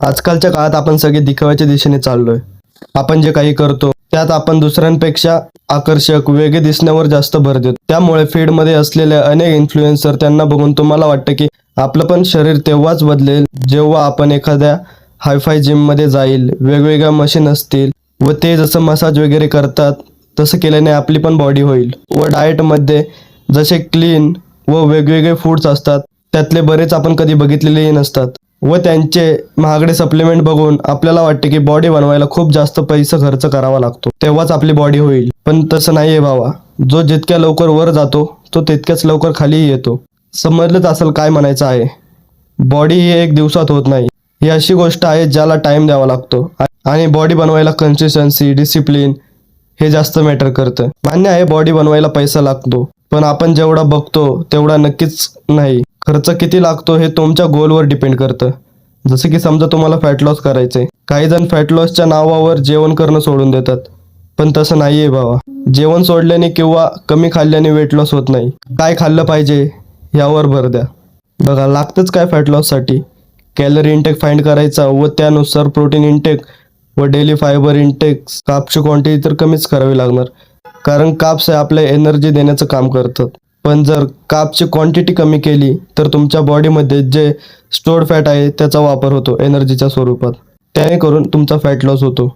आजकालच्या काळात आपण सगळे दिखाव्याच्या दिशेने चाललोय. आपण जे काही करतो त्यात आपण दुसऱ्यांपेक्षा आकर्षक वेगळे दिसण्यावर जास्त भर देतो. त्यामुळे फीडमध्ये असलेले अनेक इन्फ्लुएन्सर त्यांना बघून तुम्हाला वाटतं की आपलं पण शरीर तेव्हाच बदलेल जेव्हा आपण एखाद्या हायफाय जिममध्ये जाईल, वेगवेगळ्या मशीन असतील व ते जसं मसाज वगैरे करतात तसं केल्याने आपली पण बॉडी होईल. व डाएटमध्ये जसे क्लीन व वेगवेगळे फूड्स असतात त्यातले बरेच आपण कधी बघितलेलेही नसतात व त्यांचे महागडे सप्लिमेंट बघून आपल्याला वाटते की बॉडी बनवायला खूप जास्त पैसा खर्च करावा लागतो तेव्हाच आपली बॉडी होईल. पण तसं नाहीये भावा. जो जितक्या लवकर वर जातो तो तितक्याच लवकर खालीही येतो. समजलंच असेल काय म्हणायचं आहे. बॉडी ही एक दिवसात होत नाही. ही अशी गोष्ट आहे ज्याला टाइम द्यावा लागतो आणि बॉडी बनवायला कन्सिस्टन्सी, डिसिप्लिन हे जास्त मॅटर करतं. मान्य आहे बॉडी बनवायला पैसा लागतो, पण आपण जेवढा बघतो तेवढा नक्कीच नाही. खर्च किती लागतो हे तुमच्या गोलवर डिपेंड करतं. जसं की समजा तुम्हाला फॅट लॉस करायचंय, काही जण फॅट लॉसच्या नावावर जेवण करणं सोडून देतात, पण तसं नाहीये भावा. जेवण सोडल्याने किंवा कमी खाल्ल्याने वेट लॉस होत नाही. काय खाल्लं पाहिजे यावर भर द्या. बघा, लागतंच काय फॅट लॉससाठी? कॅलरी इंटेक फाइंड करायचा व त्यानुसार प्रोटीन इंटेक व डेली फायबर इंटेक. कार्ब्सची क्वांटिटी तर कमीच करावी लागणार, कारण कार्ब्स हे आपल्या एनर्जी देण्याचं काम करतात. पण जर कार्ब्सची क्वांटिटी कमी केली तर तुमच्या बॉडीमध्ये जे स्टोर्ड फॅट आहे त्याचा वापर होतो एनर्जीच्या स्वरूपात. त्याने करून तुमचा फॅट लॉस होतो.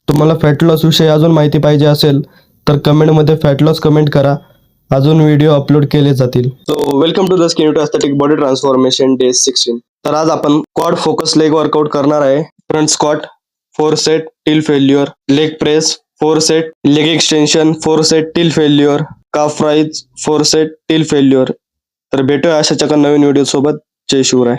तुम्हाला फॅट लॉस विषयी अजून माहिती पाहिजे असेल तर कमेंटमध्ये फॅट लॉस कमेंट करा. अजून व्हिडिओ अपलोड केले जातील. So welcome to the skin to aesthetic body transformation day 16. तर आज आपण क्वाड फोकस लेग वर्कआउट करणार आहे. Front squat 4 set till failure, leg press 4 set, leg extension 4 set till failure, calf raise 4 set till failure. तर भेटूया अशाच एका नवीन video सोबत. जय शिवराय.